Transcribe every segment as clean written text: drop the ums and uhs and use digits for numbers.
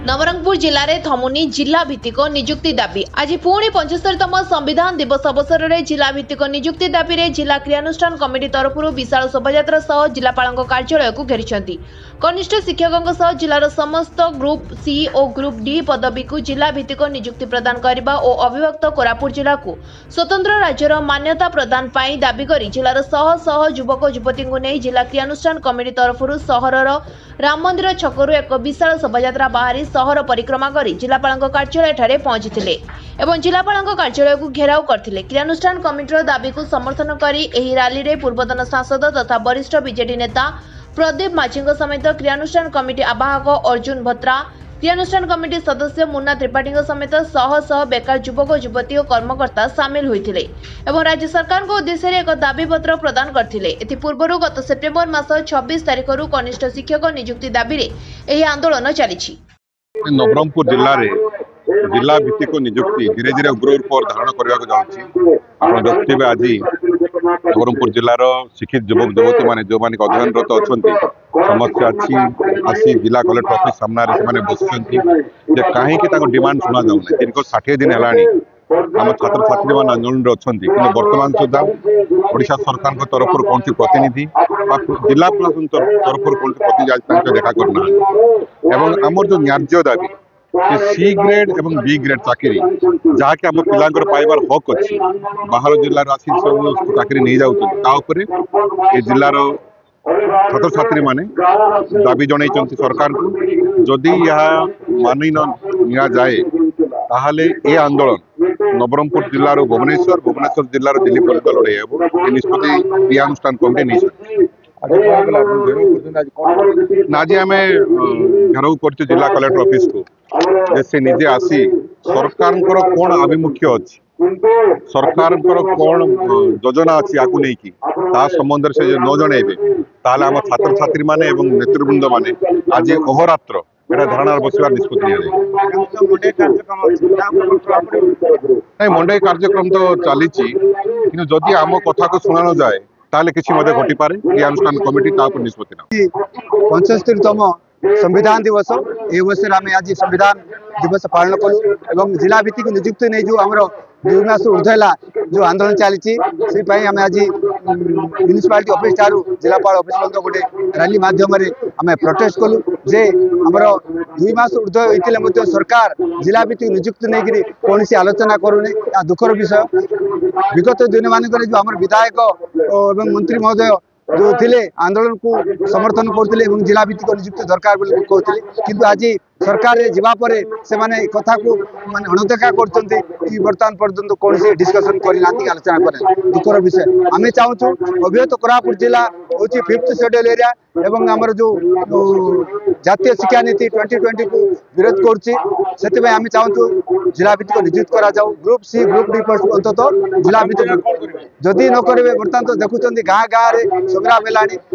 नवरंगपुर जिले में थमुनी जिला भित्तिक नियुक्ति दाबी आज पुणी 75तम संविधान दिवस अवसर में जिला भित्तिक नियुक्ति दाबी में जिला क्रियानुष्ठान कमिटी तरफ विशाल शोभायात्रा सह जिलापाल कार्यालय को घेरी कनिष्ठ शिक्षकों जिलार समस्त ग्रुप सी और ग्रुप डी पदवी को जिला भित्तिक नियुक्ति प्रदान करने और अविभक्त कोरापुट जिला को स्वतंत्र राज्यर मान्यता प्रदान पाई दाबी कर जिलार शह शह युवक युवती को नहीं जिला क्रियानुष्ठान कमिटी तरफ सहर राम मंदिर छकरू एक विशाल शोभायात्रा बाहरी सहर परिक्रमा कर जिलापाल कार्यालय पहुंची एवं जिलापाल कार्यालय को घेराव करते। क्रियानुष्ठान कमिटीर दाबी को समर्थन कर रैली में पूर्वतन सांसद तथा वरिष्ठ बीजेडी नेता प्रदीप माझी समेत क्रियानुष्ठान कमिटी आवाहक अर्जुन भत्रा, क्रियानुष्ठान कमिटी सदस्य मुन्ना त्रिपाठी समेत शह शह बेकार युवक युवती और कर्मकर्ता सामिल होते एवं राज्य सरकार को उद्देश्य एक दाबी पत्र प्रदान करते। एथिपूर्व गत सेप्टेम्बर मास 26 तारिख कनिष्ठ शिक्षक नियुक्ति दाबी में आंदोलन चली। नवरंगपुर जिले में जिला भित्तिक नियुक्ति धीरे धीरे उग्र रूप धारण करने देखिए आज नवरंगपुर जिलार शिक्षित युवक युवती मैंने जो मैंने अध्ययनरत अच्छा समस्या अच्छी आसी जिला कलेक्टर ऑफिस सामने बस कहीं डिमांड शुणा जाऊना दीर्घ 60 दिन है आम छात्र छात्री मैंने आंदोलन अच्छा कि बर्तमान सुधा ओडिशा सरकार तरफ कौन प्रतिनिधि जिला प्रशासन तरफ कौन प्रतिनिधि देखा करना आमर जो न्याय्य दाबी सी ग्रेड और बी ग्रेड चाकरी जहाँकि आम पिलांकर पाइबार हक अच्छी बाहर जिलार आसी सब चाकरी नहीं जाऊँ जिलार छात्र छात्री माने दाबी जन सरकार को जदि यह मानि न जाए ताहले ये आंदोलन नवरंगपुर जिलार भुवनेश्वर जिलार दिल्ली पर्यंत लड़े निष्पत्ति क्रियानुष्ठान कमिटी नहीं आज आम घेराव कर जिला कलेक्टर ऑफिस को से निजे आसी सरकार कौन आभिमुख्य अच्छी सरकार कौन योजना अच्छी या नहीं संबंध से न जनइबे ताले आम छात्र छात्री माने नेतृवृंद माने आज अहोरात्र धारणा बसवार निष्पत्ति नहीं मंडई कार्यक्रम तो चली कि जदि आम कथा को शुणा न जाए ताले किसी घटी पारे क्रियानुष्ठान कमिटी निष्पत्ति 75तम संविधान दिवस ये अवसर आम आज संविधान दिवस पालन कलु एवं जिला भित्तिक नियुक्ति नहीं जो आमर 2 मास ऊर्धला जो आंदोलन चली आम आज म्यूनिसिपालिटी ऑफिस ठारू जिलापाल ऑफिस पर्यंत गोटे रैली माध्यम आम प्रोटेस्ट कलु जे आमर 2 मास ऊर्ध होते सरकार जिला भित्तिक नियुक्ति नहीं कौन आलोचना करूने दुखर विषय विगत दिन मानक जो आम विधायक और मंत्री महोदय जो थिले आंदोलन को समर्थन करते जिला भित्तिक नियुक्ति दरकार कहते किंतु आज सरकार जावापर से कथा को माने अणदेखा कर बर्तमान पर्यंत कौन से डिस्कसन करना आलोचना करें दुखर विषय आम चाहूँ अभिहत कोरापुट जिला हूँ 5th शेड्यूल एरिया एवं आमर जो जातीय शिक्षा नीति 2020 को विरोध कर आम चाहूँ जिला भित्तिक नियुक्त करा जाऊ ग्रुप सी ग्रुप डी अंतत जिला भित्तिक जदि न करेंगे बर्तमान तो देखुं गाँ गाँव में संग्राम है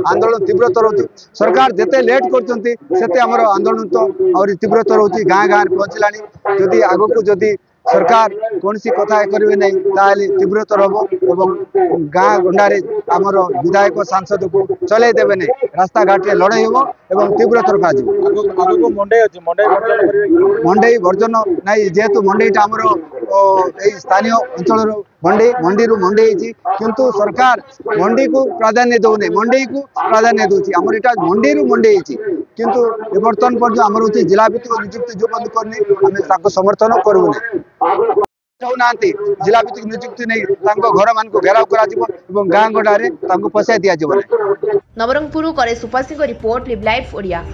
आंदोलन तीव्रतर हो सरकार जिते लेट कर आंदोलन तो और तीव्रतर हो गाँ गाँव में पहुँचला जदि आगक जदि सरकार कौन सी कथा करेंगे नहीं तीव्रतर हम और गाँ गंडारे आमर विधायक सांसद को चल देवे नहीं रास्ता घाट में लड़ाई हम तीव्रतर मंडई वर्जन नहीं जेहेतु मंडईटा आमर स्थानीय अंचल मंडी मंडी किंतु सरकार मंडी को प्राधान्य दौने मंडई को प्राधान्य दूसरी आमर यहाँ मंडी मंडी किंतु बर्तमान पर आमर हूँ जिला भित्तिक नियुक्ति जो बंद करनी आम समर्थन करूँ चाहूना जिला भित्तिक नियुक्ति नहीं घर मान को घेराव कर गाँ गंडारे पशाई दि। नवरंगपुर करे सुपासी रिपोर्ट लिव लाइव ओडिया।